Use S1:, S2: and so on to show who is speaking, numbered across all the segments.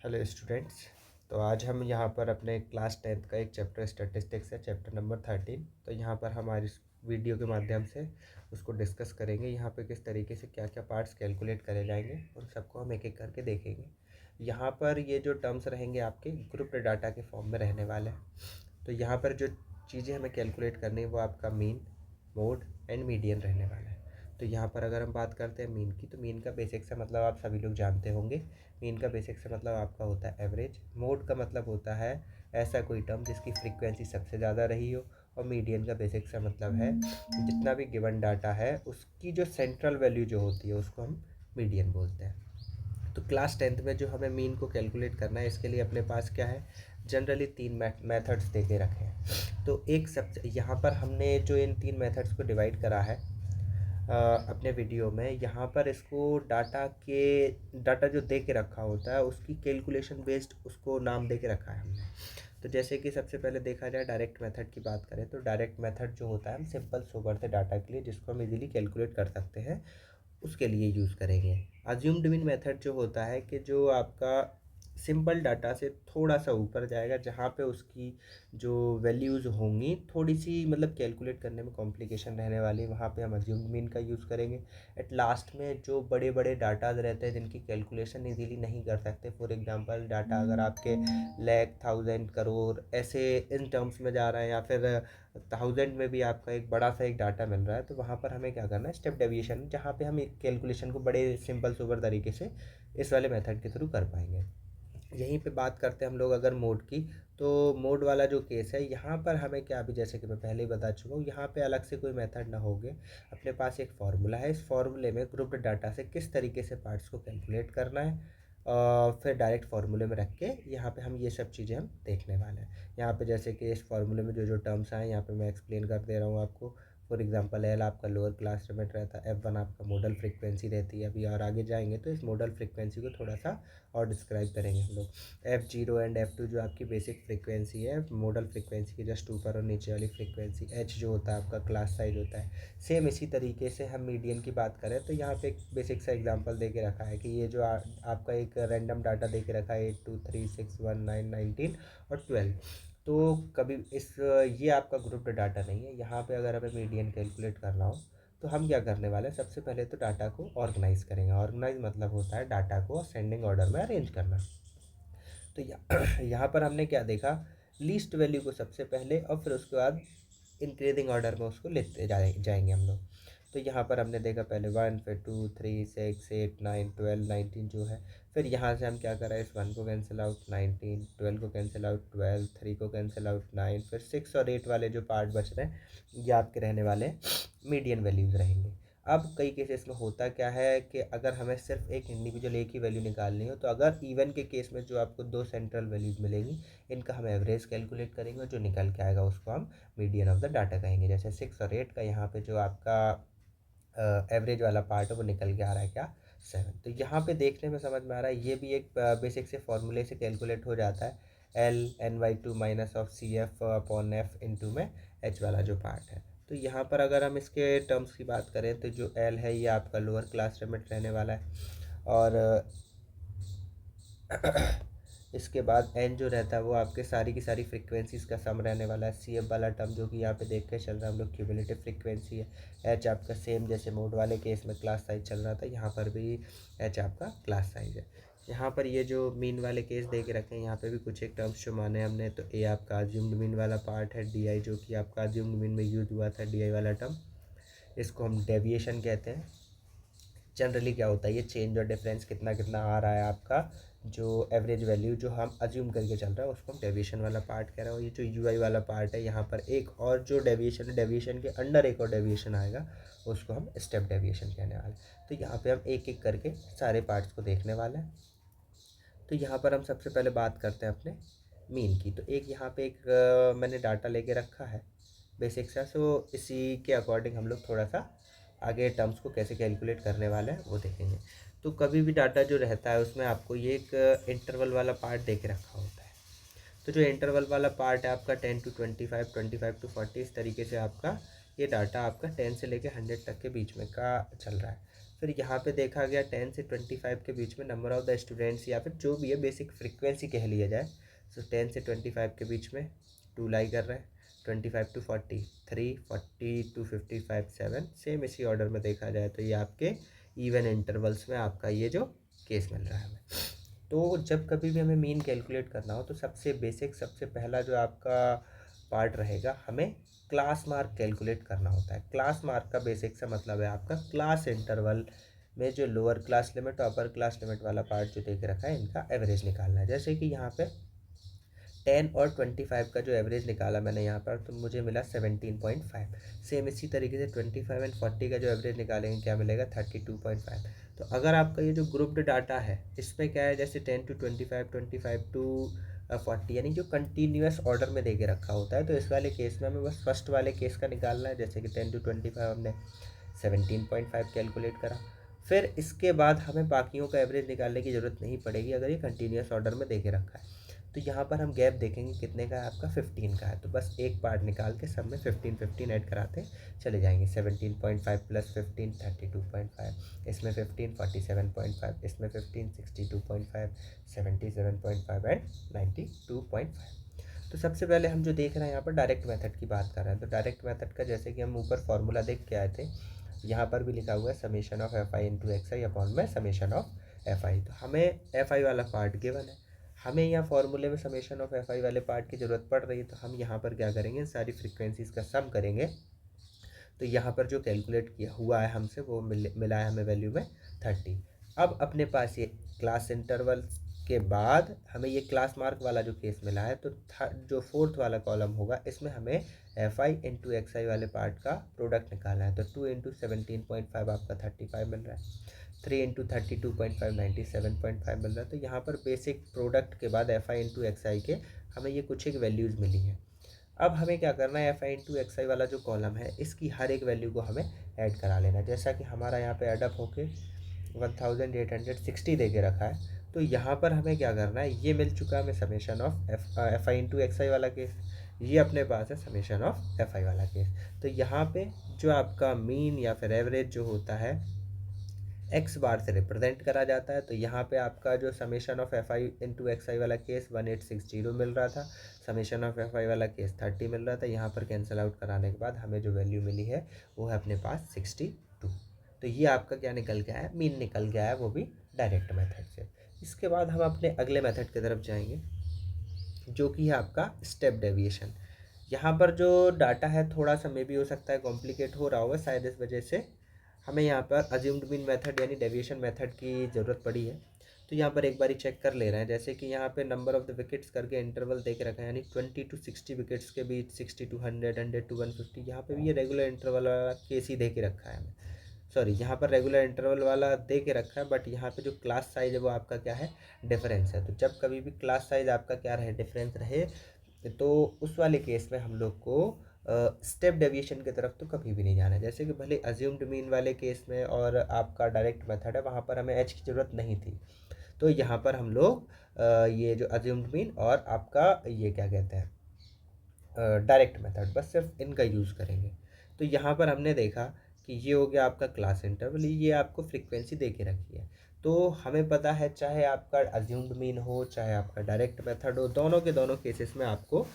S1: Hello students. तो आज हम यहाँ पर अपने क्लास 10th का एक चैप्टर स्टैटिस्टिक्स है, चैप्टर नंबर 13। तो यहाँ पर हमारी इस वीडियो के माध्यम से उसको डिस्कस करेंगे। यहाँ पे किस तरीके से क्या क्या पार्ट्स कैलकुलेट करे जाएंगे उन सबको हम एक एक करके देखेंगे। यहाँ पर ये जो टर्म्स रहेंगे आपके ग्रुप डाटा के फॉर्म में रहने वाले हैं। तो यहाँ पर जो चीज़ें हमें कैलकुलेट करनी है वो आपका मीन, मोड एंड मीडियन रहने वाला है। तो यहाँ पर अगर हम बात करते हैं मीन की, तो मीन का बेसिक से मतलब आप सभी लोग जानते होंगे। मीन का बेसिक से मतलब आपका होता है एवरेज। मोड का मतलब होता है ऐसा कोई टर्म जिसकी फ्रीक्वेंसी सबसे ज़्यादा रही हो। और मीडियन का बेसिक से मतलब है जितना भी गिवन डाटा है उसकी जो सेंट्रल वैल्यू जो होती है उसको हम मीडियन बोलते हैं। तो क्लास 10th में जो हमें मीन को कैलकुलेट करना है इसके लिए अपने पास क्या है, जनरली 3 मेथड्स दे के रखे हैं। तो एक सब यहाँ पर हमने जो इन 3 मेथड्स को डिवाइड करा है अपने वीडियो में, यहाँ पर इसको डाटा जो दे के रखा होता है उसकी कैलकुलेशन बेस्ड उसको नाम दे के रखा है हमने। तो जैसे कि सबसे पहले देखा जाए डायरेक्ट मेथड की बात करें, तो डायरेक्ट मेथड जो होता है हम सिंपल सोबर से डाटा के लिए जिसको हम इजीली कैलकुलेट कर सकते हैं उसके लिए यूज़ करेंगे। अज्यूम्ड मीन मेथड जो होता है कि जो आपका सिंपल डाटा से थोड़ा सा ऊपर जाएगा, जहाँ पे उसकी जो वैल्यूज़ होंगी थोड़ी सी मतलब कैलकुलेट करने में कॉम्प्लिकेशन रहने वाली है, वहाँ पे हम अज्यूम्ड मीन का यूज़ करेंगे। एट लास्ट में जो बड़े बड़े डाटाज रहते हैं जिनकी कैलकुलेशन इजीली नहीं कर सकते, फॉर एग्जांपल डाटा अगर आपके लाख, थाउजेंड, करोड़ ऐसे इन टर्म्स में जा रहा है या फिर थाउजेंड में भी आपका एक बड़ा सा एक डाटा मिल रहा है, तो वहाँ पर हमें क्या करना है, स्टेप डेविएशन, जहाँ पे हम एक कैलकुलेशन को बड़े सिंपल सोबर तरीके से इस वाले मेथड के थ्रू कर पाएंगे। यहीं पे बात करते हैं हम लोग अगर मोड की, तो मोड वाला जो केस है यहाँ पर हमें क्या, अभी जैसे कि मैं पहले ही बता चुका हूँ, यहाँ पे अलग से कोई मेथड ना होगे। अपने पास एक फार्मूला है, इस फार्मूले में ग्रुप्ड डाटा से किस तरीके से पार्ट्स को कैलकुलेट करना है फिर डायरेक्ट फार्मूले में रख के यहाँ पे हम ये सब चीज़ें हम देखने वाले हैं। यहाँ पे जैसे कि इस फार्मूले में जो जो टर्म्स आए यहाँ पे मैं एक्सप्लेन कर दे रहा हूँ आपको। फॉर एग्जांपल एल आपका लोअर क्लास लिमिट रहता है, F1 आपका मॉडल फ्रीक्वेंसी रहती है। अभी और आगे जाएंगे तो इस मॉडल फ्रीक्वेंसी को थोड़ा सा और डिस्क्राइब करेंगे हम लोग। F0 एंड F2 जो आपकी बेसिक फ्रीक्वेंसी है, मॉडल फ्रीक्वेंसी की जस्ट ऊपर और नीचे वाली फ्रीक्वेंसी। H जो होता है आपका क्लास साइज होता है। सेम इसी तरीके से हम मीडियन की बात करें तो यहाँ पे एक बेसिक सा एग्जांपल दे के रखा है कि ये जो आपका एक रैंडम डाटा दे के रखा है 8 2 3 6 1 9 19 और 12। तो कभी ये आपका ग्रुप्ड डाटा नहीं है। यहाँ पे अगर हमें मीडियन कैलकुलेट करना हो तो हम क्या करने वाले हैं, सबसे पहले तो डाटा को ऑर्गेनाइज करेंगे। ऑर्गेनाइज मतलब होता है डाटा को असेंडिंग ऑर्डर में अरेंज करना। तो यहाँ पर हमने क्या देखा, लीस्ट वैल्यू को सबसे पहले और फिर उसके बाद इंक्रीजिंग ऑर्डर में उसको लेते जाएंगे हम लोग। तो यहाँ पर हमने देखा पहले 1, फिर 2 3 6 8 9 12 19 जो है। फिर यहाँ से हम क्या कर रहे हैं, इस 1 को कैंसिल आउट 19, 12 को कैंसिल आउट 12, 3 को कैंसिल आउट 9, फिर 6 और 8 वाले जो पार्ट बच रहे हैं ये आपके रहने वाले मीडियन वैल्यूज़ रहेंगे। अब कई केसेस में होता क्या है कि अगर हमें सिर्फ एक इंडिविजुअल एक ही वैल्यू निकालनी हो, तो अगर इवन के केस में जो आपको 2 सेंट्रल वैल्यूज़ मिलेंगी इनका हम एवरेज कैलकुलेट करेंगे और जो निकल के आएगा उसको हम मीडियन ऑफ द डाटा कहेंगे। जैसे 6 और 8 का यहाँ पे जो आपका एवरेज वाला पार्ट है वो निकल के आ रहा है क्या, 7। तो यहाँ पे देखने में समझ में आ रहा है ये भी एक बेसिक से फॉर्मूले से कैलकुलेट हो जाता है। L/N/2 minus of CF upon F into में H वाला जो पार्ट है। तो यहाँ पर अगर हम इसके टर्म्स की बात करें तो जो L है ये आपका लोअर क्लास लिमिट रहने वाला है। और इसके बाद एन जो रहता है वो आपके सारी की सारी फ्रीक्वेंसीज का सम रहने वाला है। सी एफ वाला टर्म जो कि यहाँ पे देख के चल रहा है हम लोग क्यूमुलेटिव फ्रीक्वेंसी है। एच आपका सेम जैसे मोड वाले केस में क्लास साइज चल रहा था, यहाँ पर भी एच आपका क्लास साइज है। यहाँ पर ये जो मीन वाले केस दे के रखे हैं यहाँ पे भी कुछ एक टर्म्स जो माने हमने, तो ए आपका अज्यूम्ड मीन वाला पार्ट है, डी आई जो कि आपका अज्यूम्ड मीन में यूज हुआ था, डी आई वाला टर्म इसको हम डेविएशन कहते हैं। जनरली क्या होता है, ये चेंज और डिफरेंस कितना कितना आ रहा है आपका जो एवरेज वैल्यू जो हम अज्यूम करके चल रहा है उसको हम डेविएशन वाला पार्ट कह रहे हो। ये जो यूआई वाला पार्ट है यहाँ पर एक और जो डेविएशन है, डेविएशन के अंडर एक और डेविएशन आएगा उसको हम स्टेप डेविएशन कहने वाले। तो यहाँ पे हम एक एक करके सारे पार्ट्स को देखने वाले हैं। तो यहाँ पर हम सबसे पहले बात करते हैं अपने मीन की। तो एक यहाँ पे एक मैंने डाटा लेके रखा है बेसिक सा, सो इसी के अकॉर्डिंग हम लोग थोड़ा सा आगे टर्म्स को कैसे कैलकुलेट करने वाले हैं वो देखेंगे। तो कभी भी डाटा जो रहता है उसमें आपको ये एक इंटरवल वाला पार्ट दे के रखा होता है। तो जो इंटरवल वाला पार्ट है आपका 10 to 25, 25 to 40, इस तरीके से आपका ये डाटा आपका 10 से लेकर 100 तक के बीच में का चल रहा है। फिर यहाँ पे देखा गया 10 से 25 के बीच में नंबर ऑफ़ द स्टूडेंट्स या फिर जो भी है बेसिक फ्रीक्वेंसी कह लिया जाए। सो 10 से 25 के बीच में 2 लाई कर रहा है, 25 टू 40 3, 40 टू 55 7। सेम इसी ऑर्डर में देखा जाए तो ये आपके इवन इंटरवल्स में आपका ये जो केस मिल रहा है हमें। तो जब कभी भी हमें मीन कैलकुलेट करना हो तो सबसे बेसिक सबसे पहला जो आपका पार्ट रहेगा, हमें क्लास मार्क कैलकुलेट करना होता है। क्लास मार्क का बेसिक सा मतलब है आपका क्लास इंटरवल में जो लोअर क्लास लिमिट और अपर क्लास लिमिट वाला पार्ट जो दे के रखा है, इनका एवरेज निकालना है। जैसे कि यहाँ पे 10 और 25 का जो एवरेज निकाला मैंने यहाँ पर, तो मुझे मिला 17.5। सेम इसी तरीके से 25 एंड 40 का जो एवरेज निकालेंगे क्या मिलेगा, 32.5। तो अगर आपका ये जो ग्रुप्ड डाटा है इसमें क्या है, जैसे 10 टू 25, 25 टू 40 यानी जो कंटिन्यूस ऑर्डर में दे के रखा होता है, तो इस वाले केस में हमें बस फर्स्ट वाले केस का निकालना है। जैसे कि 10 टू 25 हमने 17.5 कैलकुलेट करा। फिर इसके बाद हमें बाकियों का एवरेज निकालने की ज़रूरत नहीं पड़ेगी अगर ये कंटिन्यूस ऑर्डर में दे के रखा है। तो यहाँ पर हम गैप देखेंगे कितने का है, आपका 15 का है। तो बस एक पार्ट निकाल के सब में 15 ऐड कराते चले जाएंगे। 17.5 प्लस 15 32.5, इसमें 15 47.5, इसमें 15 62.5, 77.5 एंड 92.5। तो सबसे पहले हम जो देख रहे हैं यहाँ पर डायरेक्ट मेथड की बात कर रहे हैं। तो डायरेक्ट मेथड का जैसे कि हम ऊपर फॉर्मूला देख के आए थे, यहाँ पर भी लिखा हुआ है summation of F I into X I upon में समेशन ऑफ एफ आई। तो हमें एफ आई वाला पार्ट गिवन है, हमें यहाँ फॉर्मूले में समेशन ऑफ एफ आई वाले पार्ट की ज़रूरत पड़ रही है। तो हम यहाँ पर क्या करेंगे, सारी फ्रीक्वेंसीज़ का सम करेंगे। तो यहाँ पर जो कैलकुलेट किया हुआ है हमसे वो मिला है हमें वैल्यू में 30। अब अपने पास ये क्लास इंटरवल के बाद हमें ये क्लास मार्क वाला जो केस मिला है, तो जो फोर्थ वाला कॉलम होगा इसमें हमें एफ आई इंटू एक्स आई वाले पार्ट का प्रोडक्ट निकालना है। तो 2 इंटू 17.5 आपका 35 मिल रहा है, 3 इंटू 32.5 97.5 मिल रहा है। तो यहाँ पर बेसिक प्रोडक्ट के बाद एफ आई इंटू एक्स आई के हमें ये कुछ एक वैल्यूज़ मिली हैं। अब हमें क्या करना है, F I into X I वाला जो कॉलम है इसकी हर एक वैल्यू को हमें ऐड करा लेना है। जैसा कि हमारा यहाँ पे एडअप होके 1860 दे के रखा है। तो यहाँ पर हमें क्या करना है, ये मिल चुका है हमें summation of F I into X I वाला केस, ये अपने पास है समेशन ऑफ एफ आई वाला केस। तो यहाँ पे जो आपका मीन या फिर एवरेज जो होता है एक्स बार से रिप्रेजेंट करा जाता है। तो यहाँ पे आपका जो summation of F I into X I वाला केस 1860 मिल रहा था, समेशन ऑफ एफ आई वाला केस 30 मिल रहा था। यहाँ पर कैंसिल आउट कराने के बाद हमें जो वैल्यू मिली है वो है अपने पास 62। तो ये आपका क्या निकल गया है, मीन निकल गया है, वो भी डायरेक्ट मेथड से। इसके बाद हम अपने अगले मेथड की तरफ जाएंगे जो कि है आपका स्टेप डेविएशन। यहाँ पर जो डाटा है थोड़ा सा मे भी हो सकता है कॉम्प्लिकेट हो रहा होगा, शायद इस वजह से हमें यहाँ पर अज्यूम्ड मीन मेथड यानी डेविएशन मेथड की ज़रूरत पड़ी है। तो यहाँ पर एक बारी चेक कर ले रहे हैं। जैसे कि यहाँ पे नंबर ऑफ़ द विकेट्स करके इंटरवल देख रखा है, यानी 20 टू 60 विकेट्स के बीच 60 टू 100, 100 टू 150। यहाँ पे भी ये रेगुलर इंटरवल वाला केस ही दे के रखा है हमें, सॉरी यहाँ पर रेगुलर इंटरवल वाला दे के रखा है, बट यहाँ पे जो क्लास साइज है वो आपका क्या है, डिफरेंस है। तो जब कभी भी क्लास साइज आपका क्या रहे, डिफरेंस रहे, तो उस वाले केस में हम लोग को स्टेप डेविएशन की तरफ तो कभी भी नहीं जाना है। जैसे कि भले अज्यूम्ड मीन वाले केस में और आपका डायरेक्ट मेथड है, वहाँ पर हमें एच की ज़रूरत नहीं थी। तो यहाँ पर हम लोग ये जो अज्यूम्ड मीन और आपका ये क्या कहते हैं डायरेक्ट मेथड, बस सिर्फ इनका यूज़ करेंगे। तो यहाँ पर हमने देखा कि ये हो गया आपका क्लास इंटरवल, ये आपको फ्रीक्वेंसी दे के रखी है। तो हमें पता है चाहे आपका अज्यूम्ड मीन हो चाहे आपका डायरेक्ट मेथड हो, दोनों के दोनों केसेस में आपको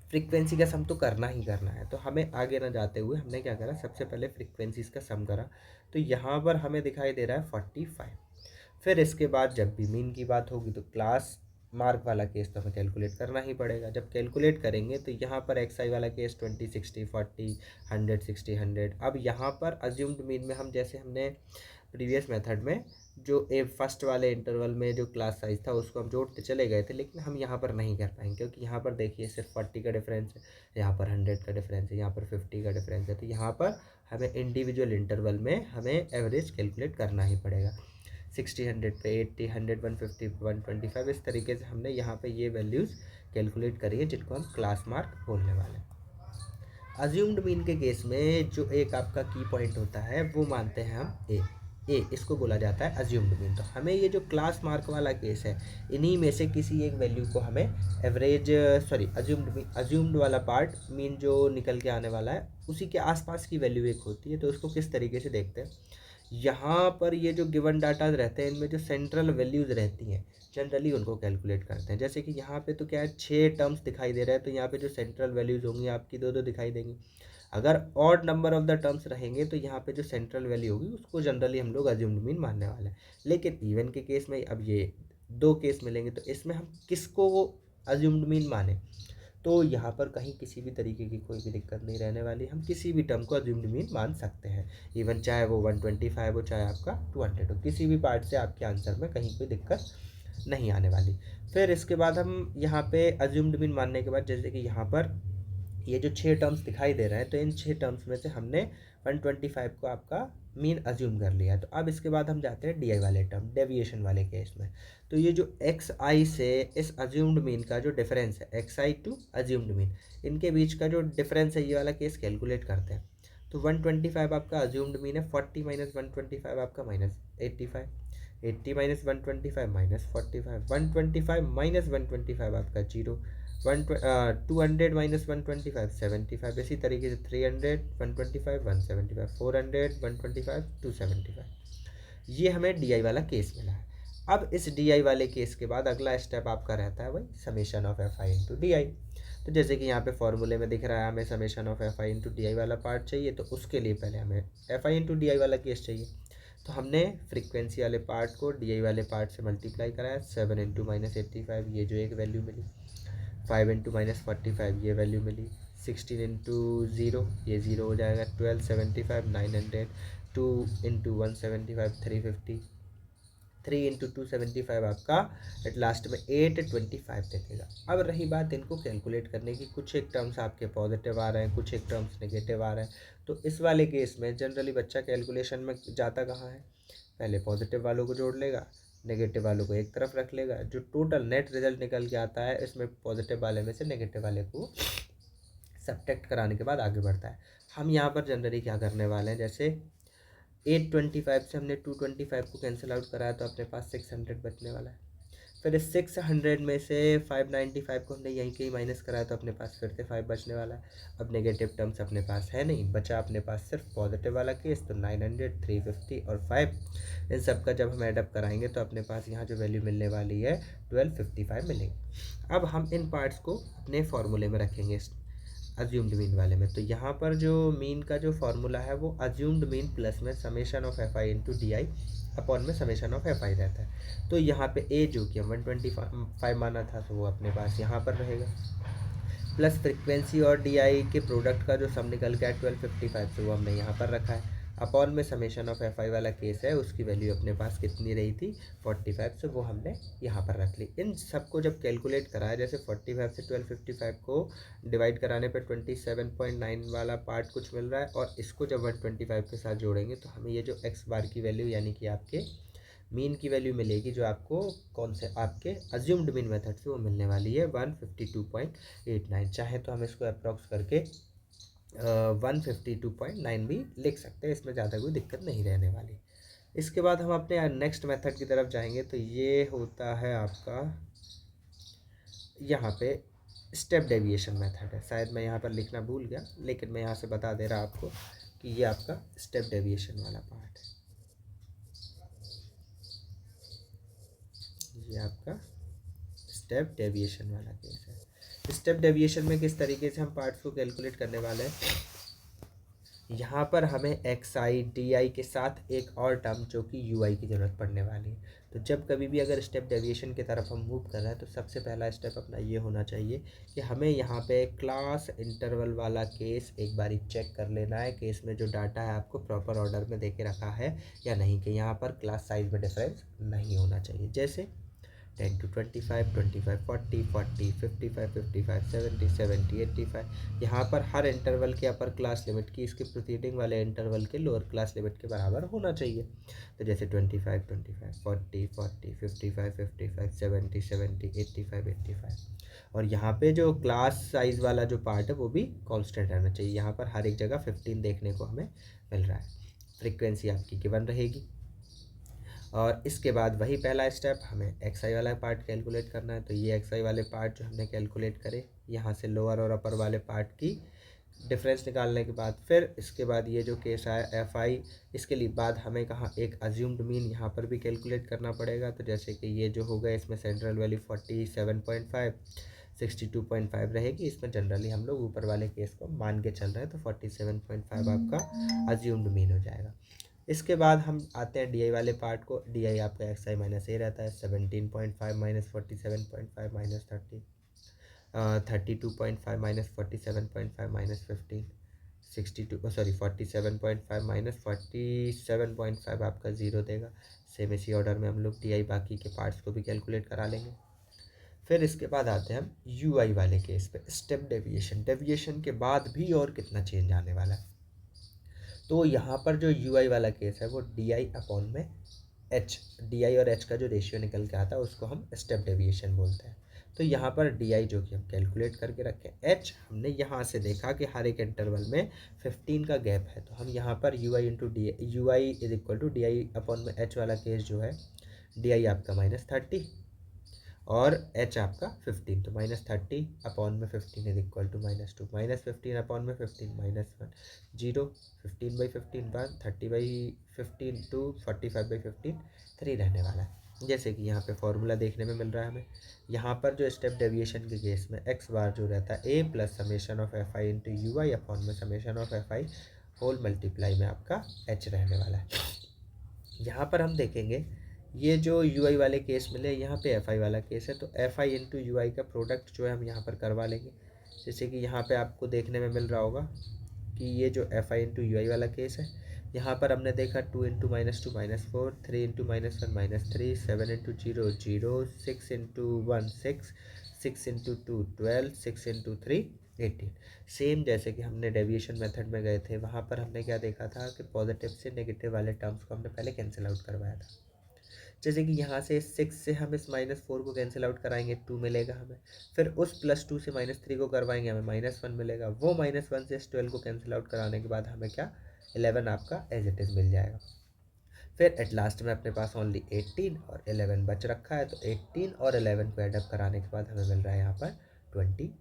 S1: फ्रीक्वेंसी का सम तो करना ही करना है। तो हमें आगे ना जाते हुए हमने क्या करा, सबसे पहले फ्रीक्वेंसीज का सम करा। तो यहाँ पर हमें दिखाई दे रहा है 45। फिर इसके बाद जब भी मीन की बात होगी तो क्लास मार्क वाला केस तो हमें कैलकुलेट करना ही पड़ेगा। जब कैलकुलेट करेंगे तो यहाँ पर एक्स आई वाला केस 20 60 40 100 60 100। अब यहाँ पर अज्यूम्ड मीन में हम जैसे हमने प्रीवियस मेथड में जो ए फर्स्ट वाले इंटरवल में जो क्लास साइज था उसको हम जोड़ते चले गए थे, लेकिन हम यहाँ पर नहीं कर पाएंगे क्योंकि यहाँ पर देखिए सिर्फ 40 का डिफरेंस है, यहाँ पर 100 का डिफरेंस है, यहाँ पर 50 का डिफरेंस है। तो यहाँ पर हमें इंडिविजुअल इंटरवल में हमें एवरेज कैलकुलेट करना ही पड़ेगा। 60 100 पे 80 100 150 125 इस तरीके से हमने यहाँ पे ये वैल्यूज़ कैलकुलेट करी है जिनको हम क्लास मार्क बोलने वाले हैं। अज्यूम्ड मीन के केस में जो एक आपका की पॉइंट होता है वो मानते हैं हम ए, इसको बोला जाता है अज्यूम्ड मीन। तो हमें ये जो क्लास मार्क वाला केस है, इन्हीं में से किसी एक वैल्यू को हमें एवरेज सॉरी अज्यूम्ड वाला पार्ट मीन जो निकल के आने वाला है उसी के आसपास की वैल्यू एक होती है। तो उसको किस तरीके से देखते हैं, यहाँ पर ये जो गिवन डाटा रहते हैं इनमें जो सेंट्रल वैल्यूज़ रहती हैं जनरली उनको कैलकुलेट करते हैं। जैसे कि यहाँ पे तो क्या है 6 टर्म्स दिखाई दे रहे हैं, तो यहाँ पे जो सेंट्रल वैल्यूज़ होंगी आपकी दो दो दिखाई देंगी। अगर odd number of the terms रहेंगे तो यहाँ पे जो सेंट्रल वैल्यू होगी उसको जनरली हम लोग अज्यूम्ड मीन मानने वाले हैं। लेकिन इवन के केस में अब ये दो केस मिलेंगे, तो इसमें हम किसको अज्यूम्ड मीन माने, तो यहाँ पर कहीं किसी भी तरीके की कोई भी दिक्कत नहीं रहने वाली। हम किसी भी टर्म को अज्यूम्ड मीन मान सकते हैं, इवन चाहे वो 125 हो चाहे आपका 200 हो, किसी भी पार्ट से आपके आंसर में कहीं कोई दिक्कत नहीं आने वाली। फिर इसके बाद हम यहाँ पे अज्यूम्ड मीन मानने के बाद जैसे कि यहाँ पर ये जो 6 टर्म्स दिखाई दे रहे हैं, तो इन 6 टर्म्स में से हमने 125 को आपका मीन अज्यूम कर लिया। तो अब इसके बाद हम जाते हैं डी वाले टर्म, डेविएशन वाले केस में। तो ये जो एक्स आई से इस अज्यूम्ड मीन का जो डिफरेंस है, x i to assumed mean, इनके बीच का जो डिफरेंस है ये वाला केस कैलकुलेट करते हैं। तो 125 आपका अज्यूम्ड मीन है, 40 माइनस 125 आपका माइनस 85, 80 माइनस 125 माइनस 45, 125 माइनस 125 आपका 0, 200 माइनस 125 75, इसी तरीके से 300 125 175, 400 125 275। ये हमें डी वाला केस मिला है। अब इस डी वाले केस के बाद अगला स्टेप आपका रहता है वही summation of F I into D I. तो जैसे कि यहाँ पे फॉर्मूले में दिख रहा है हमें summation of F I into D I वाला पार्ट चाहिए, तो उसके लिए पहले हमें F I into D I वाला केस चाहिए। तो हमने फ्रीक्वेंसी वाले पार्ट को डी आई वाले पार्ट से मल्टीप्लाई कराया, 7 इंटू माइनस 85 ये जो एक वैल्यू मिली, 5 इंटू माइनस 45 ये वैल्यू मिली, 16 इंटू ज़ीरो ये ज़ीरो हो जाएगा, 1275 900, 2 इंटू 175 350, 3 इंटू 275 आपका एट लास्ट में 825 देखेगा। अब रही बात इनको कैलकुलेट करने की, कुछ एक टर्म्स आपके पॉजिटिव आ रहे हैं, कुछ एक टर्म्स नेगेटिव आ रहे हैं। तो इस वाले केस में जनरली बच्चा कैलकुलेशन में जाता कहाँ है, पहले पॉजिटिव वालों को जोड़ लेगा, नेगेटिव वालों को एक तरफ रख लेगा, जो टोटल नेट रिजल्ट निकल के आता है इसमें पॉजिटिव वाले में से नेगेटिव वाले को सब्ट्रैक्ट कराने के बाद आगे बढ़ता है। हम यहाँ पर जनरली क्या करने वाले हैं, जैसे 825 से हमने 225 को कैंसिल आउट कराया तो अपने पास 600 बचने वाला है। फिर इस 600 में से 595 को हमने यहीं कहीं माइनस कराया तो अपने पास फिर से 5 बचने वाला है। अब नेगेटिव टर्म्स अपने पास है नहीं, बचा अपने पास सिर्फ पॉजिटिव वाला केस, तो 900 350 और 5 इन सब का जब हम एडअप कराएंगे तो अपने पास यहाँ जो वैल्यू मिलने वाली है 1255 मिलेगी। अब हम इन पार्ट्स को अपने फॉर्मूले में रखेंगे अज्यूम्ड मीन वाले में। तो यहाँ पर जो मीन का जो फॉर्मूला है वो अज्यूम्ड मीन प्लस में summation of F I into D i upon में समेशन ऑफ एफ आई रहता है। तो यहाँ पे ए जो कि हम 125 माना था तो वो अपने पास यहाँ पर रहेगा, प्लस फ्रिक्वेंसी और डी आई के प्रोडक्ट का जो सम निकल के 1255 तो वो हमने यहाँ पर रखा है, अपॉन में समेशन ऑफ एफ आई वाला केस है उसकी वैल्यू अपने पास कितनी रही थी 45, से वो हमने यहाँ पर रख ली। इन सबको जब कैलकुलेट कराया, जैसे 45 से 1255 को डिवाइड कराने पर 27.9 वाला पार्ट कुछ मिल रहा है, और इसको जब 125 के साथ जोड़ेंगे तो हमें ये जो एक्स बार की वैल्यू यानी कि आपके मीन की वैल्यू मिलेगी, जो आपको कौन से आपके अज्यूम्ड मीन मेथड से वो मिलने वाली है 152.89। चाहे तो हम इसको अप्रॉक्स करके 152.9 भी लिख सकते हैं, इसमें ज़्यादा कोई दिक्कत नहीं रहने वाली। इसके बाद हम अपने नेक्स्ट मेथड की तरफ जाएंगे, तो ये होता है आपका यहाँ पे स्टेप डेविएशन मेथड है। शायद मैं यहाँ पर लिखना भूल गया, लेकिन मैं यहाँ से बता दे रहा आपको कि ये आपका स्टेप डेविएशन वाला पार्ट है। ये आपका स्टेप डेविएशन वाला केस है। स्टेप डेविएशन में किस तरीके से हम पार्ट्स को कैलकुलेट करने वाले हैं, यहाँ पर हमें एक्स आई डी आई के साथ एक और टर्म जो कि यू आई की ज़रूरत पड़ने वाली है। तो जब कभी भी अगर स्टेप डेविएशन की तरफ हम मूव कर रहे हैं तो सबसे पहला स्टेप अपना ये होना चाहिए कि हमें यहाँ पे क्लास इंटरवल वाला केस एक बारी चेक कर लेना है, केस में जो डाटा है आपको प्रॉपर ऑर्डर में दे के रखा है या नहीं, कि यहाँ पर क्लास साइज में डिफरेंस नहीं होना चाहिए। जैसे 10 to 25 25 40 40 55 55 70 70 85, यहाँ पर हर इंटरवल के अपर क्लास लिमिट की इसके प्रोसीडिंग वाले इंटरवल के लोअर क्लास लिमिट के बराबर होना चाहिए। तो जैसे 25 25 40 40 55 55 70 70 85 85, और यहाँ पे जो क्लास साइज वाला जो पार्ट है वो भी कांस्टेंट रहना चाहिए। यहाँ पर हर एक जगह 15 देखने को हमें मिल रहा है। फ्रीक्वेंसी आपकी गिवन रहेगी, और इसके बाद वही पहला स्टेप हमें एक्स आई वाला पार्ट कैलकुलेट करना है। तो ये एक्स आई वाले पार्ट जो हमने कैलकुलेट करे, यहाँ से लोअर और अपर वाले पार्ट की डिफरेंस निकालने के बाद फिर इसके बाद ये जो केस आया एफ आई, इसके लिए बाद हमें कहाँ एक अज्यूम्ड मीन यहाँ पर भी कैलकुलेट करना पड़ेगा। तो जैसे कि ये जो होगा इसमें सेंट्रल वैल्यू 47.5 62.5 रहेगी, इसमें जनरली हम लोग ऊपर वाले केस को मान के चल रहे हैं, तो 47.5 आपका अज्यूम्ड मीन हो जाएगा। इसके बाद हम आते हैं डी आई वाले पार्ट को। डी आई आपका एक्स आई माइनस ए रहता है, 17.5 minus 47.5 minus 32.5 minus 47.5 minus 15 62 sorry 47.5 minus 47.5 आपका ज़ीरो देगा। सेम इसी ऑर्डर में हम लोग टी आई बाकी के पार्ट्स को भी कैलकुलेट करा लेंगे। फिर इसके बाद आते हैं हम यू आई वाले केस पे। स्टेप डेविएशन, डेविएशन के बाद भी और कितना चेंज आने वाला है। तो यहाँ पर जो यू आई वाला केस है वो डी आई अपॉन में एच, डी आई और एच का जो रेशियो निकल के आता है उसको हम स्टेप डेविएशन बोलते हैं। तो यहाँ पर डी आई जो कि हम कैलकुलेट करके रखें, एच हमने यहाँ से देखा कि हर एक इंटरवल में 15 का गैप है, तो हम यहाँ पर u i into d u i is equal to d i upon में एच वाला केस जो है, डी आई आपका -30 और एच आपका 15, तो -30 अपॉन में 15 इज इक्वल टू -2, -15 अपॉन में 15 -1 0, 15/15 1, 30/15 2, 45/15 3 रहने वाला है। जैसे कि यहाँ पे फॉर्मूला देखने में मिल रहा है हमें, यहाँ पर जो स्टेप डेविएशन के केस में एक्स बार जो रहता है A plus summation of F I into U I upon में summation of F I whole multiply में आपका एच रहने वाला है। यहाँ पर हम देखेंगे ये जो यू आई वाले केस मिले, यहाँ पे एफ आई वाला केस है, तो एफ आई इंटू यू आई का प्रोडक्ट जो है हम यहाँ पर करवा लेंगे। जैसे कि यहाँ पे आपको देखने में मिल रहा होगा कि ये जो एफ आई इंटू यू आई वाला केस है, यहाँ पर हमने देखा 2 into -2 -4, 3 into -1 -3, 7 into 0 0, 6 into 1 6, 6 into 2 12, 6 into 3 18। Same जैसे कि हमने डेविएशन मेथड में गए थे, वहाँ पर हमने क्या देखा था कि पॉजिटिव से नेगेटिव वाले टर्म्स को हमने पहले कैंसिल आउट करवाया था। जैसे कि यहाँ से 6 से हम इस -4 को कैंसिल आउट कराएंगे, 2 मिलेगा हमें। फिर उस +2 से -3 को करवाएंगे, हमें -1 मिलेगा। वो -1 से इस 12 को कैंसिल आउट कराने के बाद हमें क्या 11 आपका एज इट इज़ मिल जाएगा। फिर एट लास्ट में अपने पास ओनली 18 और 11 बच रखा है, तो 18 और 11 को एडअप कराने के बाद हमें मिल रहा है यहाँ पर 29।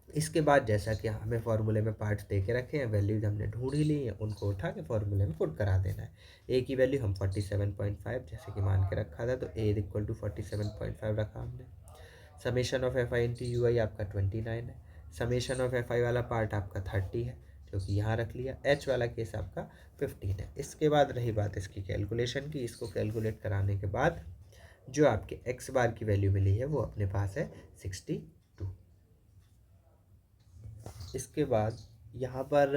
S1: इसके बाद जैसा कि हमें फार्मूले में पार्ट्स दे के रखे हैं, वैल्यूज हमने ढूंढ ही ली हैं, उनको उठा के फार्मूले में पुट करा देना है। ए की वैल्यू हम 47.5 जैसे कि मान के रखा था, तो ए इज इक्वल टू 47.5 रखा हमने। Summation of F I into U I आपका 29 है। समेशन ऑफ एफ आई वाला पार्ट आपका 30 है, जो कि यहाँ रख लिया। एच वाला केस आपका 15 है। इसके बाद रही बात इसकी कैलकुलेशन की, इसको कैलकुलेट कराने के बाद जो आपके एक्स बार की वैल्यू मिली है वो अपने पास है 62। इसके बाद यहाँ पर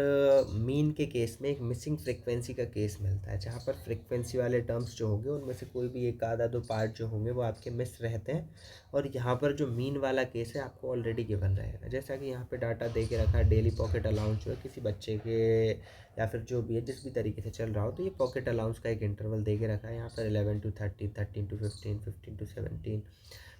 S1: मीन के केस में एक मिसिंग फ्रीक्वेंसी का केस मिलता है, जहाँ पर फ्रीक्वेंसी वाले टर्म्स जो होंगे उनमें से कोई भी एक आधा दो पार्ट जो होंगे वो आपके मिस रहते हैं। और यहाँ पर जो मीन वाला केस है आपको ऑलरेडी गिवन रहेगा, जैसा कि यहाँ पे डाटा दे के रखा है डेली पॉकेट अलाउंस जो है किसी बच्चे के या फिर जो भी है जिस भी तरीके से चल रहा हो, तो ये पॉकेट अलाउंस का एक इंटरवल दे के रखा है यहाँ पर 11 to 13, 13 to 15, 15 to 17।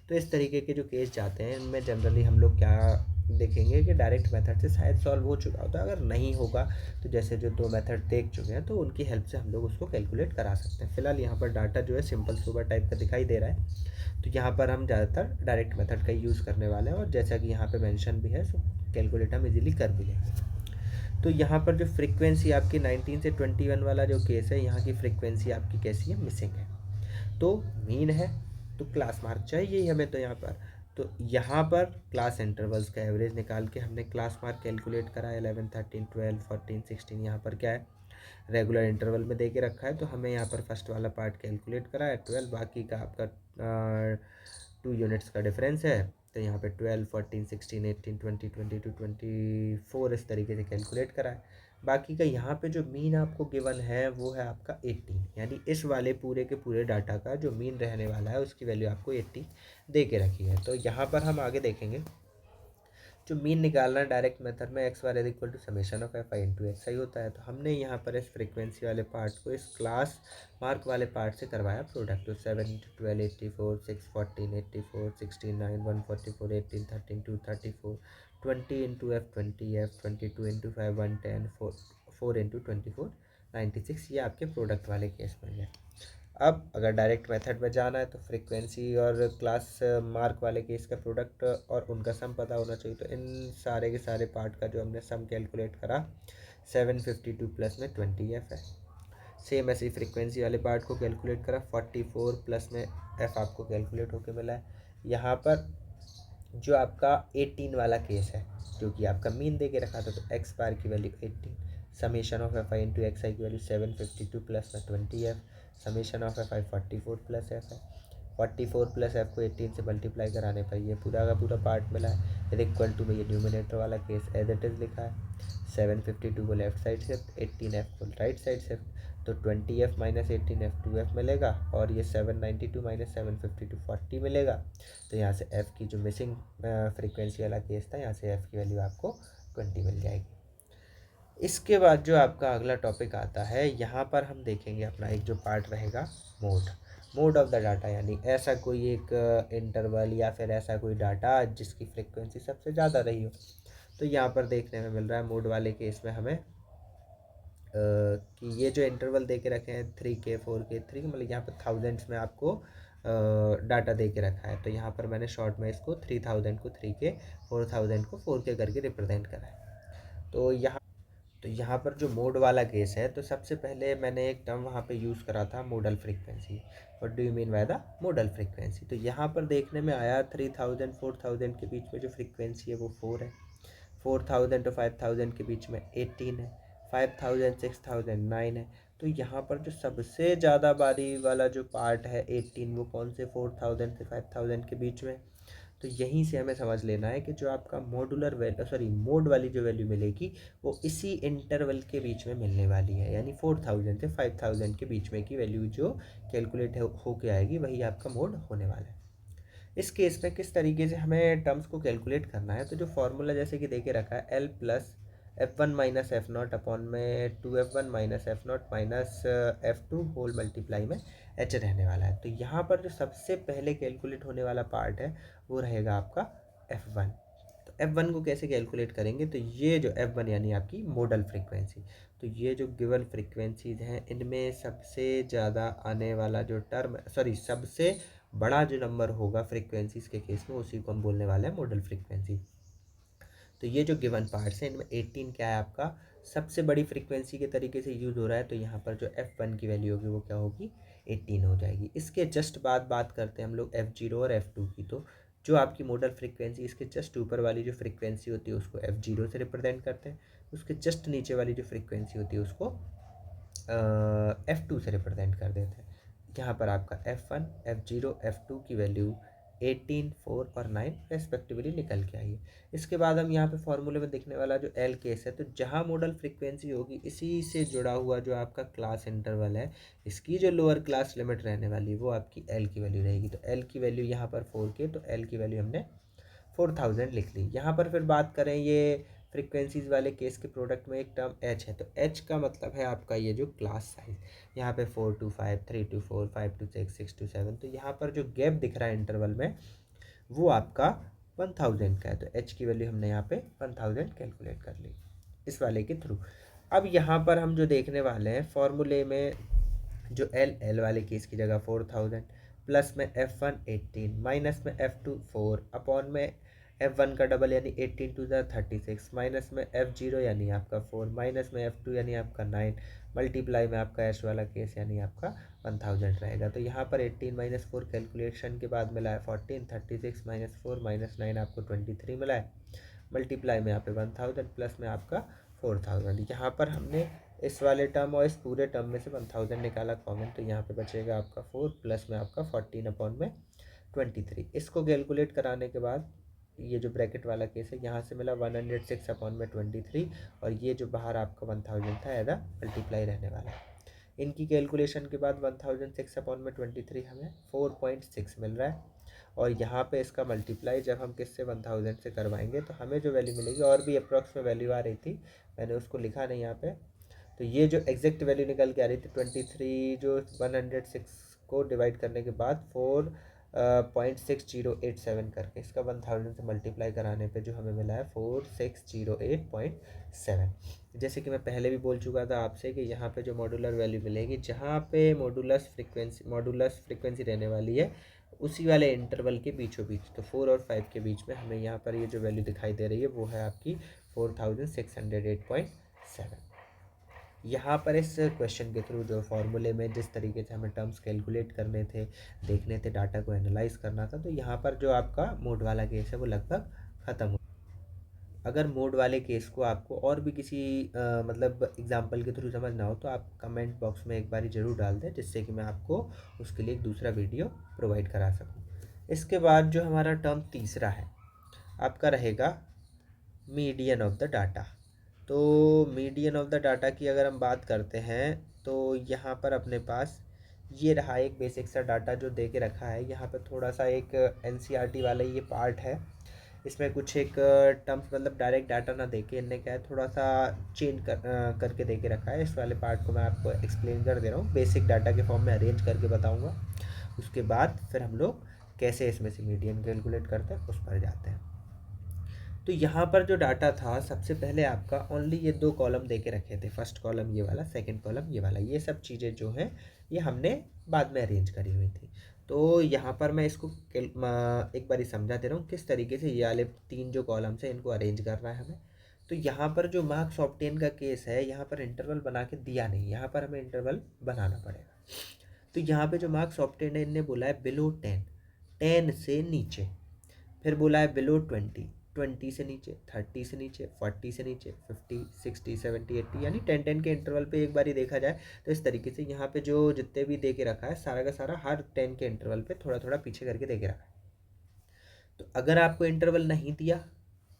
S1: तो इस तरीके के जो केस जाते हैं इनमें जनरली हम लोग क्या देखेंगे कि डायरेक्ट मेथड से शायद सॉल्व हो चुका होता है। अगर नहीं होगा तो जैसे जो दो मेथड देख चुके हैं तो उनकी हेल्प से हम लोग उसको कैलकुलेट करा सकते हैं। फिलहाल यहाँ पर डाटा जो है सिंपल सोबर टाइप का दिखाई दे रहा है, तो यहाँ पर हम ज़्यादातर डायरेक्ट मेथड का यूज़ करने वाले हैं। और जैसा कि यहाँ पर मैंशन भी है, सो कैलकुलेट हम इजीली कर भी लेंगे। तो यहाँ पर जो फ्रीक्वेंसी आपकी 19 से 21 वाला जो केस है, यहाँ की फ्रीक्वेंसी आपकी कैसी है, मिसिंग है। तो मीन है तो क्लास मार्क चाहिए ही हमें, तो यहाँ पर तो यहाँ पर क्लास इंटरवल्स का एवरेज निकाल के हमने क्लास मार्क कैलकुलेट करा। 11 13 12 14 16 यहाँ पर क्या है रेगुलर इंटरवल में दे के रखा है, तो हमें यहाँ पर फर्स्ट वाला पार्ट कैलकुलेट करा है 12, बाकी का आपका 2 यूनिट्स का डिफरेंस है। तो यहाँ पे 12 14 16 18 20 22 24 इस तरीके से कैलकुलेट करा है। बाकी का यहाँ पे जो मीन आपको गिवन है वो है आपका 18, यानी इस वाले पूरे के पूरे डाटा का जो मीन रहने वाला है उसकी वैल्यू आपको 80 दे के रखी है। तो यहाँ पर हम आगे देखेंगे जो मीन निकालना है डायरेक्ट मेथड में X bar is equal to summation of F I into X I होता है। तो हमने यहाँ पर इस फ्रीक्वेंसी वाले पार्ट को इस क्लास मार्क वाले पार्ट से करवाया प्रोडक्ट। तो 7 into 12 84, 6 14 84, 16 9 144, 18 13 2 34, 20 into F 20 F 22 into 5 110, 4 into 24 96, ये आपके प्रोडक्ट वाले केस में है। अब अगर डायरेक्ट मेथड में जाना है तो फ्रीक्वेंसी और क्लास मार्क वाले केस का प्रोडक्ट और उनका सम पता होना चाहिए। तो इन सारे के सारे पार्ट का जो हमने सम कैलकुलेट करा 752 प्लस में 20f है। सेम ऐसे ही फ्रीक्वेंसी वाले पार्ट को कैलकुलेट करा 44 प्लस में f आपको कैलकुलेट होके मिला है। यहाँ पर जो आपका 18 वाला केस है जो कि आपका मीन दे के रखा था, तो एक्स बार की value 18, summation of F I into X I की वैल्यू 752 प्लस में 20f, summation of F I 44 plus F है। 44 प्लस एफ को 18 से मल्टीप्लाई कराने पर ये पूरा का पूरा पार्ट मिला है। फिर इक्वल टू में ये न्यूमिनेटर वाला केस एज इट इज़ लिखा है। 752 को लेफ्ट साइड शिफ्ट, 18f को राइट साइड शिफ्ट, तो 20f माइनस 18f 2f मिलेगा, और ये 792 माइनस 752 40 मिलेगा। तो यहाँ से f की जो मिसिंग फ्रीक्वेंसी वाला केस था, यहाँ से f की वैल्यू आपको 20 मिल जाएगी। इसके बाद जो आपका अगला टॉपिक आता है, यहाँ पर हम देखेंगे अपना एक जो पार्ट रहेगा मोड ऑफ द डाटा, यानी ऐसा कोई एक इंटरवल या फिर ऐसा कोई डाटा जिसकी फ्रीक्वेंसी सबसे ज़्यादा रही हो। तो यहाँ पर देखने में मिल रहा है मोड वाले केस में हमें कि ये जो इंटरवल दे के रखे हैं 3K 4K 3, मतलब यहाँ पर थाउजेंड्स में आपको डाटा दे के रखा है। तो यहाँ पर मैंने शॉर्ट में इसको 3000 को 3K 4000 को 4K करके रिप्रेजेंट करा है। तो यहाँ पर जो मोड वाला केस है, तो सबसे पहले मैंने एक टर्म वहाँ पे यूज़ करा था model frequency. What do you mean by the model frequency? तो यहाँ पर देखने में आया 3000 4000 के बीच में जो फ्रीक्वेंसी है वो 4 है, 4000 to 5000 के बीच में 18 है, 5000 6000 9 है। तो यहाँ पर जो सबसे ज़्यादा बारी वाला जो पार्ट है 18, वो कौन से 4000 से 5000 के बीच में। तो यहीं से हमें समझ लेना है कि जो आपका मोड वाली जो वैल्यू मिलेगी वो इसी इंटरवल के बीच में मिलने वाली है, यानी 4000 से 5000 के बीच में की वैल्यू जो कैलकुलेट हो के आएगी वही आपका मोड होने वाला है। इस केस में किस तरीके से हमें टर्म्स को कैलकुलेट करना है, तो जो फॉर्मूला जैसे कि दे के रखा है l plus f one minus f naught upon में 2f1 minus f naught minus f2 whole multiply में h रहने वाला है। तो यहाँ पर जो सबसे पहले कैलकुलेट होने वाला पार्ट है वो रहेगा आपका f1। तो f1 को कैसे कैलकुलेट करेंगे, तो ये जो f1 यानी आपकी मोडल फ्रीक्वेंसी, तो ये जो गिवन फ्रीक्वेंसीज हैं इनमें सबसे ज़्यादा आने वाला जो सबसे बड़ा जो नंबर होगा फ्रीक्वेंसीज के केस में उसी को हम बोलने वाले हैं मोडल फ्रीक्वेंसी। तो ये जो गिवन पार्ट्स हैं इनमें 18 क्या है आपका सबसे बड़ी फ्रीक्वेंसी के तरीके से यूज़ हो रहा है। तो यहाँ पर जो f1 की वैल्यू होगी वो क्या होगी 18 हो जाएगी। इसके जस्ट बाद बात करते हैं हम लोग f0 और f2 की। तो जो आपकी मोडल फ्रीक्वेंसी इसके जस्ट ऊपर वाली जो फ्रीक्वेंसी होती है उसको f0 से रिप्रेजेंट करते हैं, उसके जस्ट नीचे वाली जो फ्रीक्वेंसी होती है उसको f2 से रिप्रेजेंट कर देते हैं। यहाँ पर आपका f1 f0 f2 की वैल्यू 18 4 और 9 रेस्पेक्टिवली निकल के आई है। इसके बाद हम यहाँ पे फॉर्मूले में देखने वाला जो एल केस है, तो जहाँ मॉडल फ्रीक्वेंसी होगी इसी से जुड़ा हुआ जो आपका क्लास इंटरवल है, इसकी जो लोअर क्लास लिमिट रहने वाली है वो आपकी एल की वैल्यू रहेगी। तो एल की वैल्यू यहाँ पर 4K, तो एल की वैल्यू हमने 4000 लिख ली। यहाँ पर फिर बात करें ये फ्रीक्वेंसीज वाले केस के प्रोडक्ट में एक टर्म एच है, तो एच का मतलब है आपका ये जो क्लास साइज, यहाँ पे 4 to 5 3 to 4 5 to 6 6 to 7, तो यहाँ पर जो गैप दिख रहा है इंटरवल में वो आपका 1000 का है। तो एच की वैल्यू हमने यहाँ पे 1000 कैलकुलेट कर ली इस वाले के थ्रू। अब यहाँ पर हम जो देखने वाले हैं फॉर्मूले में जो एल वाले केस की जगह 4000 प्लस में f1 18 माइनस में f2 4 अपॉन में f1 का डबल यानी 18 टू द 36 माइनस में f0 यानी आपका 4 माइनस में f2 यानी आपका 9 मल्टीप्लाई में आपका एश वाला केस यानी आपका 1000 रहेगा। तो यहाँ पर 18 माइनस 4 कैलकुलेशन के बाद मिला है 14, 36 माइनस 4 माइनस 9 आपको 23 मिला है, मल्टीप्लाई में यहाँ पे 1000 प्लस में आपका 4000। यहाँ पर हमने इस वाले टर्म और इस पूरे टर्म में से 1000 निकाला कॉमन, तो यहाँ पे बचेगा आपका 4 प्लस में आपका 14 अपॉन में 23। इसको कैलकुलेट कराने के बाद ये जो ब्रैकेट वाला केस है यहाँ से मिला 106 अपॉन में 23, और ये जो बाहर आपका 1000 था एज मल्टीप्लाई रहने वाला है। इनकी कैलकुलेशन के बाद 1006 अपॉन में 23 हमें 4.6 मिल रहा है, और यहाँ पे इसका मल्टीप्लाई जब हम किससे 1000 से करवाएंगे तो हमें जो वैल्यू मिलेगी, और भी अप्रॉक्स में वैल्यू आ रही थी मैंने उसको लिखा नहीं यहाँ पे, तो ये जो एग्जैक्ट वैल्यू निकल के आ रही थी 23 जो 106 को डिवाइड करने के बाद 4 0.6087 करके, इसका 1000 से मल्टीप्लाई कराने पे जो हमें मिला है 4608.7। जैसे कि मैं पहले भी बोल चुका था आपसे कि यहाँ पे जो मॉडुलर वैल्यू मिलेगी, जहाँ पे मॉडुलस फ्रिक्वेंसी रहने वाली है उसी वाले इंटरवल के बीचों बीच, तो 4 और 5 के बीच में हमें यहाँ पर ये जो वैल्यू दिखाई दे रही है वो है आपकी 4608.7। यहाँ पर इस क्वेश्चन के थ्रू जो फॉर्मूले में जिस तरीके से हमें टर्म्स कैलकुलेट करने थे, देखने थे, डाटा को एनालाइज करना था, तो यहाँ पर जो आपका मोड वाला केस है वो लगभग ख़त्म हो। अगर मोड वाले केस को आपको और भी किसी मतलब एग्जांपल के थ्रू समझना हो तो आप कमेंट बॉक्स में एक बार ज़रूर डाल दें, जिससे कि मैं आपको उसके लिए एक दूसरा वीडियो प्रोवाइड करा सकूँ। इसके बाद जो हमारा टर्म तीसरा है आपका रहेगा मीडियन ऑफ द डाटा। तो मीडियन ऑफ द डाटा की अगर हम बात करते हैं तो यहाँ पर अपने पास ये रहा एक बेसिक सा डाटा जो दे के रखा है। यहाँ पर थोड़ा सा एक एनसीईआरटी वाला ये पार्ट है, इसमें कुछ एक टर्म्स मतलब डायरेक्ट डाटा ना दे के इनने क्या है थोड़ा सा चेंज करके दे के रखा है। इस वाले पार्ट को मैं आपको एक्सप्लेन कर दे रहा हूँ, बेसिक डाटा के फॉर्म में अरेंज करके बताऊँगा। उसके बाद फिर हम लोग कैसे इसमें से मीडियन कैलकुलेट करते हैं उस पर जाते हैं। तो यहाँ पर जो डाटा था सबसे पहले आपका ओनली ये 2 कॉलम दे के रखे थे, फर्स्ट कॉलम ये वाला, सेकंड कॉलम ये वाला। ये सब चीज़ें जो हैं ये हमने बाद में अरेंज करी हुई थी। तो यहाँ पर मैं इसको एक बार समझा दे रहा हूँ किस तरीके से ये वाले 3 जो कॉलम्स हैं इनको अरेंज करना है हमें। तो यहाँ पर जो मार्क्स ऑब्टेन का केस है, यहाँ पर इंटरवल बना के दिया नहीं, यहाँ पर हमें इंटरवल बनाना पड़ेगा। तो यहाँ पे जो मार्क्स ऑब्टेन है इनने बोला है बिलो 10, 10 से नीचे, फिर बोला है बिलो 20, 20 से नीचे, 30 से नीचे, 40 से नीचे, 50, 60, 70, 80, यानी 10 के इंटरवल पे एक बार ही देखा जाए तो इस तरीके से यहाँ पे जो जितने भी दे के रखा है सारा का सारा हर 10 के इंटरवल पे थोड़ा थोड़ा पीछे करके दे के रखा है। तो अगर आपको इंटरवल नहीं दिया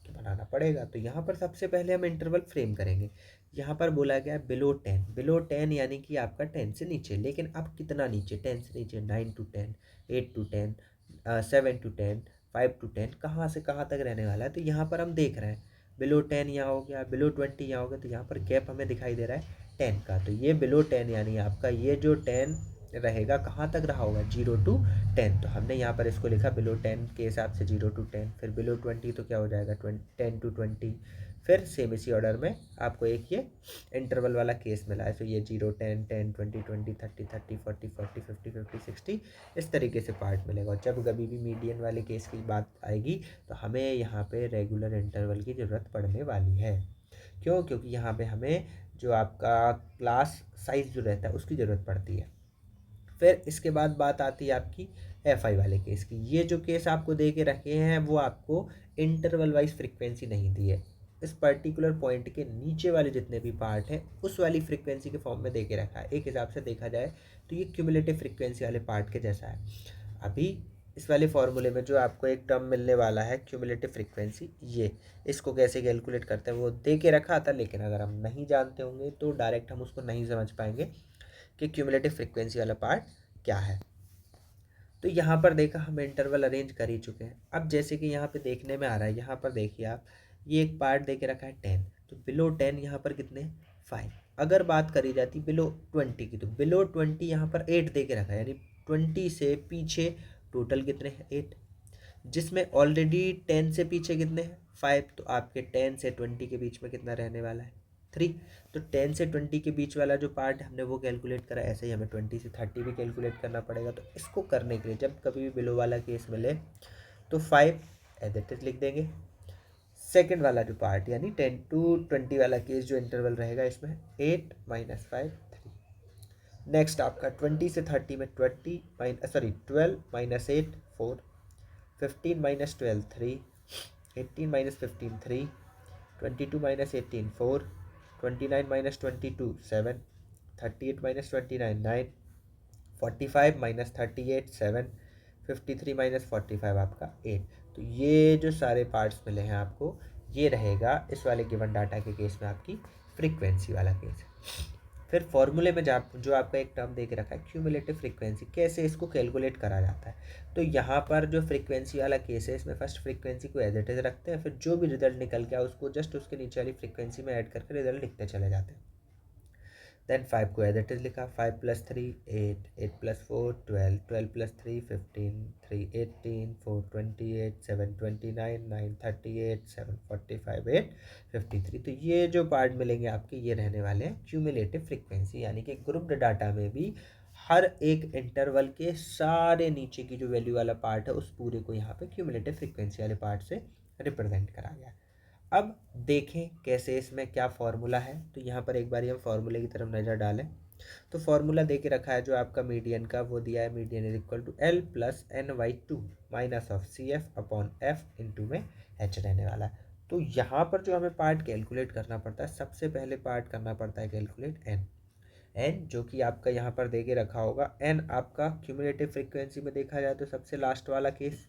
S1: तो बनाना पड़ेगा। तो यहाँ पर सबसे पहले हम इंटरवल फ्रेम करेंगे। यहाँ पर बोला गया है बिलो 10, बिलो 10 यानी कि आपका 10 से नीचे, लेकिन अब कितना नीचे, 10 से नीचे, 9 to 10, 8 to 10, 7 to 10, 5 to 10, कहाँ से कहाँ तक रहने वाला है। तो यहाँ पर हम देख रहे हैं बिलो 10 यहाँ हो गया, बिलो 20 यहाँ हो गया, तो यहाँ पर गैप हमें दिखाई दे रहा है 10 का। तो ये बिलो 10 यानी आपका ये जो 10 रहेगा कहाँ तक रहा होगा, 0 to 10। तो हमने यहाँ पर इसको लिखा बिलो 10 के हिसाब से 0 to 10, फिर बिलो 20 तो क्या हो जाएगा 10 to 20, फिर सेम इसी ऑर्डर में आपको एक ये इंटरवल वाला केस मिला है। तो ये 0, 10, 10, 20, 20, 30, 30, 40, 40, 50, 50, 60 इस तरीके से पार्ट मिलेगा। और जब कभी भी मीडियन वाले केस की बात आएगी तो हमें यहाँ पे रेगुलर इंटरवल की ज़रूरत पड़ने वाली है। क्यों? क्योंकि यहाँ पे हमें जो आपका क्लास साइज़ जो रहता है उसकी ज़रूरत पड़ती है। फिर इसके बाद बात आती है आपकी FI वाले केस की। ये जो केस आपको दे के रखे हैं वो आपको इंटरवल वाइज फ्रिक्वेंसी नहीं दी है, इस पर्टिकुलर पॉइंट के नीचे वाले जितने भी पार्ट हैं उस वाली फ्रिक्वेंसी के फॉर्म में दे के रखा है। एक हिसाब से देखा जाए तो ये क्यूमुलेटिव फ्रिक्वेंसी वाले पार्ट के जैसा है। अभी इस वाले फॉर्मूले में जो आपको एक टर्म मिलने वाला है क्यूमुलेटिव फ्रिक्वेंसी, ये इसको कैसे कैलकुलेट करते हैं वो दे के रखा था, लेकिन अगर हम नहीं जानते होंगे तो डायरेक्ट हम उसको नहीं समझ पाएंगे कि क्यूमुलेटिव फ्रिक्वेंसी वाला पार्ट क्या है। तो यहाँ पर देखा हम इंटरवल अरेंज कर ही चुके हैं। अब जैसे कि यहाँ पे देखने में आ रहा है, यहाँ पर देखिए आप, ये एक पार्ट दे के रखा है 10, तो बिलो 10 यहाँ पर कितने 5। अगर बात करी जाती बिलो 20 की तो बिलो 20 यहाँ पर 8 दे के रखा है, यानी 20 से पीछे टोटल कितने हैं 8, जिसमें ऑलरेडी 10 से पीछे कितने हैं 5, तो आपके 10 से 20 के बीच में कितना रहने वाला है 3। तो 10 से 20 के बीच वाला जो पार्ट हमने वो कैलकुलेट करा, ऐसे ही हमें 20 से 30 भी कैलकुलेट करना पड़ेगा। तो इसको करने के लिए जब कभी भी बिलो वाला केस मिले तो 5 एज इट इज लिख देंगे। सेकंड वाला जो पार्ट यानी 10 to 20 वाला केस जो इंटरवल रहेगा इसमें 8 - 5 3। नेक्स्ट आपका 20 से 30 में 12 - 8 4, 15 - 12 3, 18 - 15 3, 22 - 18 4, 29 - 22 7, 38 - 29 9, 45 - 38 7, 53 - 45 आपका 8। तो ये जो सारे पार्ट्स मिले हैं आपको, ये रहेगा इस वाले गिवन डाटा के केस में आपकी फ्रीक्वेंसी वाला केस। फिर फॉर्मूले में जो आपका एक टर्म दे के रखा है क्यूमुलेटिव फ्रीक्वेंसी, कैसे इसको कैलकुलेट करा जाता है। तो यहाँ पर जो फ्रीक्वेंसी वाला केस है इसमें फर्स्ट फ्रीक्वेंसी को एज इट इज रखते हैं, फिर जो भी रिजल्ट निकल के उसको जस्ट उसके नीचे वाली फ्रीक्वेंसी में ऐड करके रिजल्ट लिखते चले जाते हैं। देन 5 को एज इट इज लिखा, 5 + 3 8, 8 + 4 12, 12 + 3 15, 3 18, 4 28, 7 29, 9 38, 7 45, 8 53। तो ये जो पार्ट मिलेंगे आपके ये रहने वाले हैं क्यूमुलेटिव फ्रीक्वेंसी, यानी कि ग्रुप्ड डाटा में भी हर एक इंटरवल के सारे नीचे की जो वैल्यू वाला पार्ट है उस पूरे को यहाँ पे क्यूमुलेटिव फ्रीक्वेंसी वाले पार्ट से रिप्रेजेंट करा गया। अब देखें कैसे इसमें क्या फॉर्मूला है, तो यहाँ पर एक बार हम फॉर्मूले की तरफ नज़र डालें तो फॉर्मूला दे के रखा है जो आपका मीडियन का, वो दिया है median is equal to L + N/2 minus of CF/F into में H रहने वाला है। तो यहाँ पर जो हमें पार्ट कैलकुलेट करना पड़ता है, सबसे पहले पार्ट करना पड़ता है कैलकुलेट एन जो कि आपका यहाँ पर दे के रखा होगा। एन आपका क्यूमुलेटिव फ्रीक्वेंसी में देखा जाए तो सबसे लास्ट वाला केस,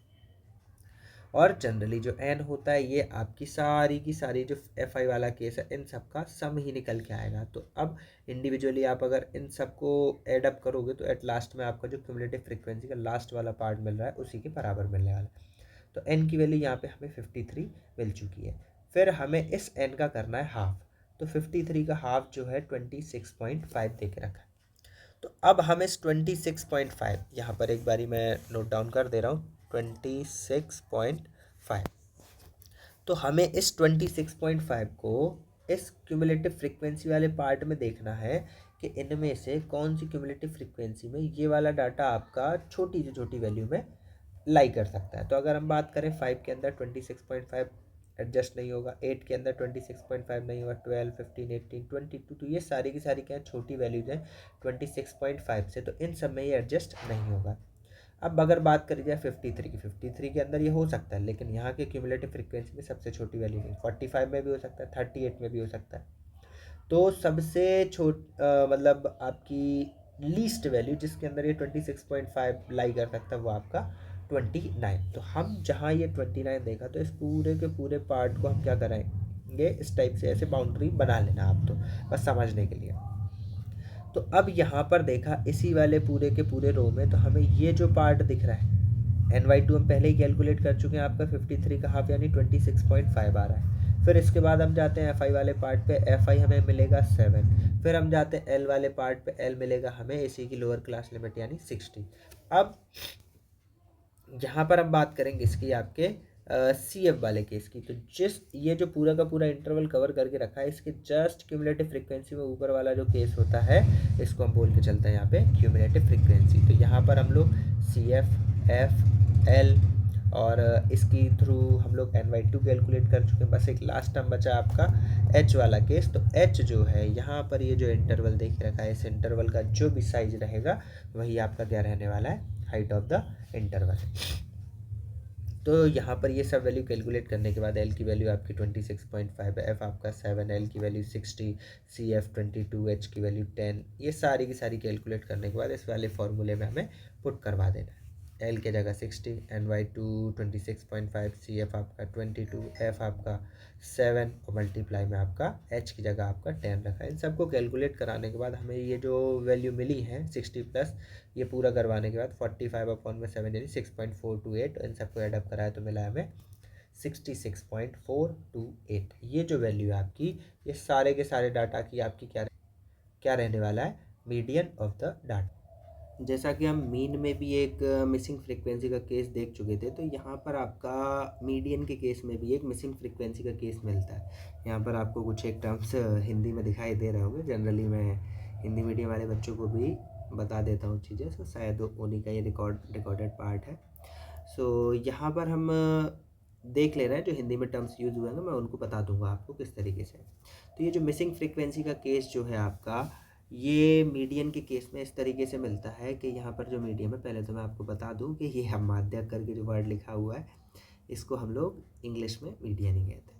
S1: और जनरली जो एन होता है ये आपकी सारी की सारी जो एफ आई वाला केस है इन सब का सम ही निकल के आएगा। तो अब इंडिविजुअली आप अगर इन सब को एड अप करोगे तो एट लास्ट में आपका जो क्यूमुलेटिव फ्रीक्वेंसी का लास्ट वाला पार्ट मिल रहा है उसी के बराबर मिलने वाला है। तो एन की वैल्यू यहाँ पे हमें 53 मिल चुकी है। फिर हमें इस एन का करना है हाफ, तो 53 का हाफ जो है 26.5 दे के रखा है। तो अब हम इस 26.5 यहाँ पर एक बारी मैं नोट डाउन कर दे रहा हूँ 26.5। तो हमें इस 26.5 को इस क्यूमुलेटिव फ्रीक्वेंसी वाले पार्ट में देखना है कि इनमें से कौन सी क्यूमुलेटिव फ्रीक्वेंसी में ये वाला डाटा आपका छोटी से छोटी वैल्यू में लाई कर सकता है। तो अगर हम बात करें 5 के अंदर 26.5 एडजस्ट नहीं होगा, 8 के अंदर 26.5 नहीं होगा, 12 15 18 22, तो ये सारी की सारी क्या है छोटी वैल्यूज हैं 26.5 से, तो इन सब में ये एडजस्ट नहीं होगा। अब अगर बात करी जाए 53 की, 53 के अंदर ये हो सकता है, लेकिन यहाँ के क्यूमुलेटिव फ्रीक्वेंसी में सबसे छोटी वैल्यू नहीं, 45 में भी हो सकता है, 38 में भी हो सकता है। तो सबसे मतलब आपकी लीस्ट वैल्यू जिसके अंदर ये 26.5 लाई कर सकता है वो आपका 29। तो हम जहाँ ये 29 देखा तो इस पूरे के पूरे पार्ट को हम क्या कराएंगे, इस टाइप से ऐसे बाउंड्री बना लेना आप, तो बस समझने के लिए। तो अब यहाँ पर देखा इसी वाले पूरे के पूरे रो में तो हमें ये जो पार्ट दिख रहा है N/2 हम पहले ही कैलकुलेट कर चुके हैं, आपका 53 का हाफ यानी 26.5 आ रहा है। फिर इसके बाद हम जाते हैं FI वाले पार्ट पे, FI हमें मिलेगा 7। फिर हम जाते हैं L वाले पार्ट पे, L मिलेगा हमें इसी की लोअर क्लास लिमिट यानी 60। अब यहाँ पर हम बात करेंगे इसकी आपके CF वाले केस की। तो जिस ये जो पूरा का पूरा इंटरवल कवर करके रखा है इसके जस्ट क्यूमुलेटिव फ्रीक्वेंसी में ऊपर वाला जो केस होता है इसको हम बोल के चलते हैं यहाँ पे क्यूमुलेटिव फ्रीक्वेंसी। तो यहाँ पर हम लोग CF F L और इसकी थ्रू हम लोग N/2 कैलकुलेट कर चुके हैं। बस एक लास्ट टर्म बचा आपका H वाला केस। तो H जो है यहाँ पर ये जो इंटरवल देख रखा है इस इंटरवल का जो भी साइज रहेगा वही आपका क्या रहने वाला है, हाइट ऑफ द इंटरवल। तो यहाँ पर ये सब वैल्यू कैलकुलेट करने के बाद L की वैल्यू आपकी 26.5 है, F आपका 7, L की वैल्यू 60, CF 22, H की वैल्यू 10, ये सारी की सारी कैलकुलेट करने के बाद इस वाले फॉर्मूले में हमें पुट करवा देना है। L के जगह 60, N/2 26.5, CF आपका 22, F आपका 7 और मल्टीप्लाई में आपका H की जगह आपका 10 रखा है। इन सबको कैलकुलेट कराने के बाद हमें ये जो वैल्यू मिली है 60 प्लस ये पूरा करवाने के बाद 45/7 यानी 6.428, इन सबको एडअप कराया तो मिला हमें 66.428। ये जो वैल्यू है आपकी ये सारे के सारे डाटा की आपकी क्या रहने वाला है, मीडियन ऑफ द डाटा। जैसा कि हम मीन में भी एक मिसिंग फ्रीक्वेंसी का केस देख चुके थे, तो यहाँ पर आपका मीडियन के केस में भी एक मिसिंग फ्रीक्वेंसी का केस मिलता है। यहाँ पर आपको कुछ एक टर्म्स हिंदी में दिखाई दे रहे होंगे, जनरली मैं हिंदी मीडियम वाले बच्चों को भी बता देता हूँ चीज़ें, तो शायद उन्हीं का ये रिकॉर्डेड पार्ट है। सो यहाँ पर हम देख ले रहे हैं जो हिंदी में टर्म्स यूज़ हुए हैं मैं उनको बता दूंगा आपको किस तरीके से। तो ये जो मिसिंग फ्रीक्वेंसी का केस जो है आपका ये मीडियन के केस में इस तरीके से मिलता है कि यहाँ पर जो मीडियम है, पहले तो मैं आपको बता दूं कि ये हम माध्यक करके जो वर्ड लिखा हुआ है इसको हम लोग इंग्लिश में मीडियन ही कहते हैं।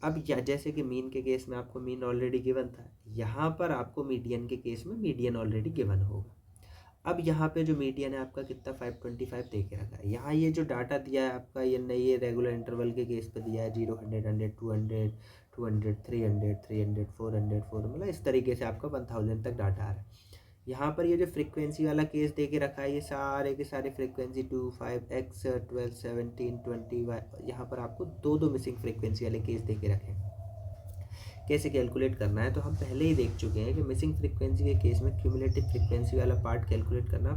S1: अब जैसे कि मीन के केस में आपको मीन ऑलरेडी गिवन था, यहाँ पर आपको मीडियन के केस में मीडियन ऑलरेडी गिवन होगा। अब यहाँ पे जो मीडियन है आपका कितना 525 दे के रखा है। यहाँ ये जो डाटा दिया है आपका ये नई रेगुलर इंटरवल के केस पे दिया है 0 100 100 200 200 300 300 400 4, मतलब इस तरीके से आपका 1000 तक डाटा आ रहा है। यहाँ पर ये जो फ्रीक्वेंसी वाला केस दे के रखा है ये सारे के सारे फ्रीक्वेंसी 2 5 x 12 17 20, यहाँ पर आपको दो मिसिंग फ्रीक्वेंसी वाले केस दे के रखे हैं कैसे कैलकुलेट करना है तो हम पहले ही देख चुके हैं कि मिसिंग फ्रीक्वेंसी के केस में क्यूमुलेटिव फ्रीक्वेंसी वाला पार्ट कैलकुलेट करना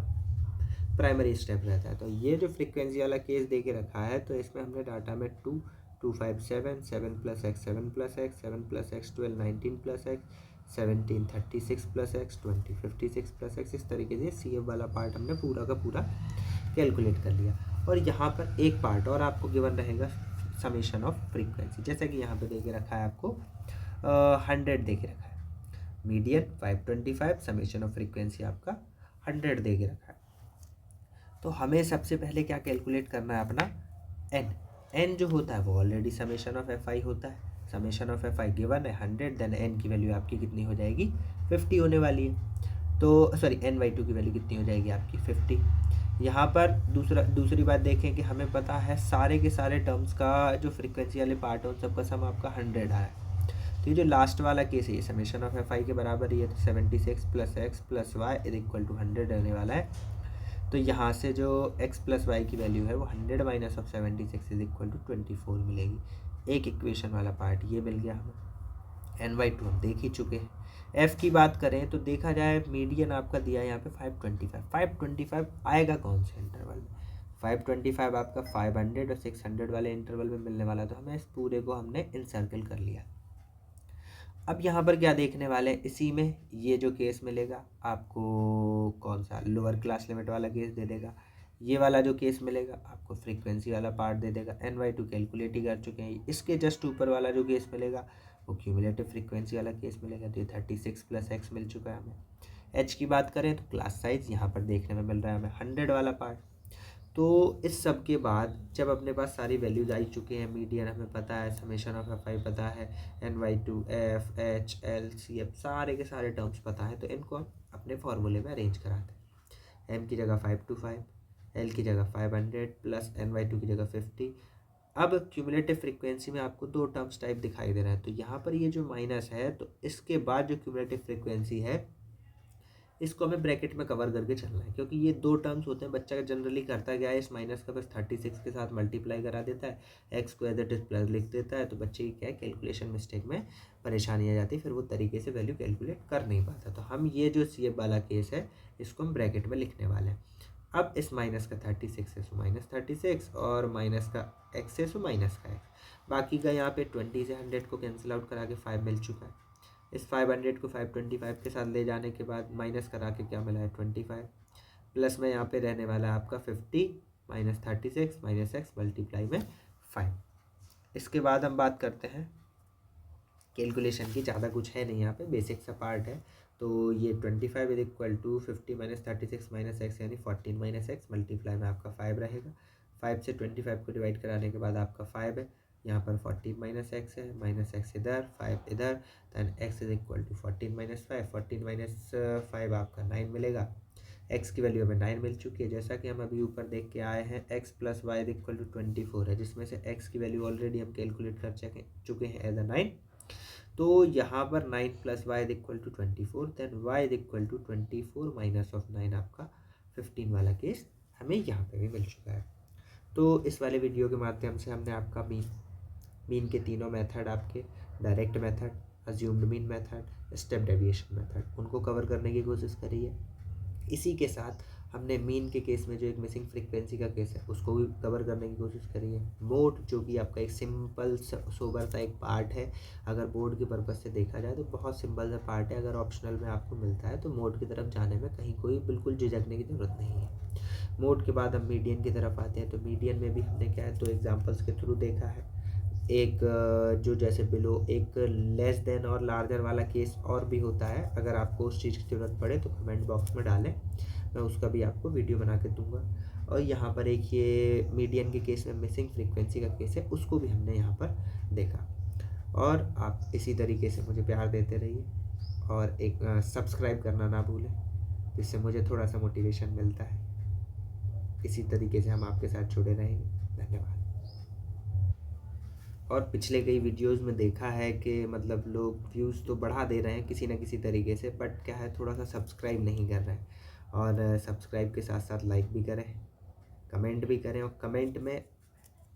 S1: प्राइमरी स्टेप रहता है। तो ये जो फ्रीक्वेंसी वाला केस दे के रखा है तो इसमें हमने डाटा में 2 2 5 7 7 plus x 7 plus x 7 plus x 12 19 plus x 17 36 plus x 20 56 plus x, इस तरीके से सी एफ वाला पार्ट हमने पूरा का पूरा कैलकुलेट कर लिया। और यहाँ पर एक पार्ट और आपको गिवन रहेगा, समेशन ऑफ फ्रीक्वेंसी, जैसा कि यहाँ पे दे के रखा है आपको 100 दे के रखा है, मीडियन 525, समेशन ऑफ फ्रीक्वेंसी आपका 100 दे के रखा है। तो हमें सबसे पहले क्या कैलकुलेट करना है अपना एन जो होता है वो ऑलरेडी समेशन ऑफ एफ आई होता है, summation of F I given है 100, देन एन की वैल्यू आपकी कितनी हो जाएगी 50 होने वाली है। तो सॉरी n/2 की वैल्यू कितनी हो जाएगी आपकी 50। यहाँ पर दूसरी बात देखें कि हमें पता है सारे के सारे टर्म्स का जो फ्रीक्वेंसी वाले पार्ट है उन सबका सम आपका 100 आया है। तो ये जो लास्ट वाला केस है ये समेशन ऑफ एफ आई के बराबर ही है, तो 76 plus x plus y is equal to 100 रहने वाला है। तो यहाँ से जो x प्लस वाई की वैल्यू है वो 100 minus of 76 is equal to 24 मिलेगी। एक इक्वेशन वाला पार्ट ये मिल गया हमें। n/2 हम देख ही चुके हैं। f की बात करें तो देखा जाए मीडियन आपका दिया है यहाँ पे 525 आएगा कौन से इंटरवल में, 525 आपका 500 और 600 वाले इंटरवल में मिलने वाला, तो हमें इस पूरे को हमने इनसर्कल कर लिया। अब यहाँ पर क्या देखने वाले हैं, इसी में ये जो केस मिलेगा आपको कौन सा लोअर क्लास लिमिट वाला केस दे देगा, ये वाला जो केस मिलेगा आपको फ्रीक्वेंसी वाला पार्ट दे देगा। n/2 कैलकुलेट ही कर चुके हैं। इसके जस्ट ऊपर वाला जो केस मिलेगा वो क्यूमुलेटिव फ्रीक्वेंसी वाला केस मिलेगा, तो ये 36 प्लस एक्स मिल चुका है हमें। h की बात करें तो क्लास साइज यहाँ पर देखने में मिल रहा है हमें 100 वाला पार्ट। तो इस सब के बाद जब अपने पास सारी वैल्यूज आ चुके हैं, मीडियन हमें पता है, समेशन ऑफ एफ आई पता है, n/2 f h l c f सारे के सारे टर्म्स पता है, तो इनको हम अपने फॉर्मूले में अरेंज कराते हैं। m की जगह 525, l की जगह 500 प्लस n/2 की जगह 50। अब क्यूमुलेटिव फ्रीक्वेंसी में आपको दो टर्म्स टाइप दिखाई दे रहा है, तो यहाँ पर ये जो माइनस है तो इसके बाद जो क्यूमुलेटिव फ्रीक्वेंसी है इसको हमें ब्रैकेट में कवर करके चलना है, क्योंकि ये दो टर्म्स होते हैं। बच्चा जनरली करता क्या है, इस माइनस का बस 36 के साथ मल्टीप्लाई करा देता है, एक्स को एज इट इज प्लस लिख देता है, तो बच्चे की क्या है कैलकुलेशन मिस्टेक में परेशानी आ जाती है, फिर वो तरीके से वैल्यू कैलकुलेट कर नहीं पाता। तो हम ये जो सी एफ वाला केस है इसको हम ब्रैकेट में लिखने वाले हैं। अब इस माइनस का 36 है सो माइनस 36, और माइनस का एक्स है सो माइनस का एक्स, बाकी का यहाँ पे 20 से 100 को कैंसिल आउट करा के 5 मिल चुका है। इस 500 को 525 के साथ ले जाने के बाद माइनस करा के क्या मिला है 25, प्लस में यहाँ पे रहने वाला है आपका 50 माइनस 36 माइनस एक्स मल्टीप्लाई में 5। इसके बाद हम बात करते हैं कैलकुलेशन की, ज़्यादा कुछ है नहीं यहाँ पे, बेसिक सा पार्ट है। तो ये 25 is equal to 50 minus 36 minus x यानी 14 माइनस एक्स मल्टीप्लाई में आपका 5 रहेगा। 5 से 25 को डिवाइड कराने के बाद आपका 5 है, यहाँ पर 14 माइनस एक्स है, माइनस एक्स इधर 5 इधर, then x is equal to 14 minus 5, 14 minus 5 आपका 9 मिलेगा। एक्स की वैल्यू हमें 9 मिल चुकी है, जैसा कि हम अभी ऊपर देख के आए हैं x plus y is equal to 24 है, जिसमें से एक्स की वैल्यू ऑलरेडी हम कैलकुलेट कर चुके हैं एज अ 9। तो यहाँ पर 9 plus y is equal to 24, then y is equal to 24 minus of 9 आपका 15 वाला केस हमें यहाँ पे भी मिल चुका है। तो इस वाले वीडियो के माध्यम से हमने आपका मीन के तीनों मेथड, आपके direct method, assumed mean method, step deviation method, उनको कवर करने की कोशिश करी है। इसी के साथ हमने मीन के केस में जो एक मिसिंग फ्रीक्वेंसी का केस है उसको भी कवर करने की कोशिश करी है। मोड जो कि आपका एक सिंपल सोबर सा एक पार्ट है, अगर बोर्ड के पर्पज़ से देखा जाए तो बहुत सिंपल सा पार्ट है, अगर ऑप्शनल में आपको मिलता है तो मोड की तरफ जाने में कहीं कोई बिल्कुल झिझकने की ज़रूरत नहीं है। मोड के बाद हम मीडियन की तरफ आते हैं, तो मीडियन में भी हमने क्या है 2 एग्जाम्पल्स के थ्रू देखा है। एक जो जैसे बिलो एक लेस देन और लार्जर वाला केस और भी होता है, अगर आपको उस चीज़ की ज़रूरत पड़े तो कमेंट बॉक्स में डालें, मैं उसका भी आपको वीडियो बना के दूंगा। और यहाँ पर एक ये मीडियन के केस में मिसिंग फ्रीक्वेंसी का केस है, उसको भी हमने यहाँ पर देखा। और आप इसी तरीके से मुझे प्यार देते रहिए और एक सब्सक्राइब करना ना भूलें, जिससे मुझे थोड़ा सा मोटिवेशन मिलता है। इसी तरीके से हम आपके साथ जुड़े रहेंगे। धन्यवाद। और पिछले कई वीडियोस में देखा है कि मतलब लोग व्यूज़ तो बढ़ा दे रहे हैं किसी न किसी तरीके से, बट क्या है थोड़ा सा सब्सक्राइब नहीं कर रहे हैं। और सब्सक्राइब के साथ साथ लाइक भी करें, कमेंट भी करें, और कमेंट में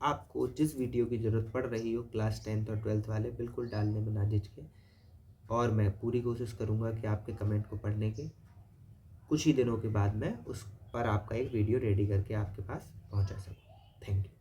S1: आपको जिस वीडियो की ज़रूरत पड़ रही हो क्लास 10th और 12th वाले बिल्कुल डालने में ना झिझकें। और मैं पूरी कोशिश करूँगा कि आपके कमेंट को पढ़ने के कुछ ही दिनों के बाद मैं उस पर आपका एक वीडियो रेडी करके आपके पास पहुँचा सकूँ। Thank you.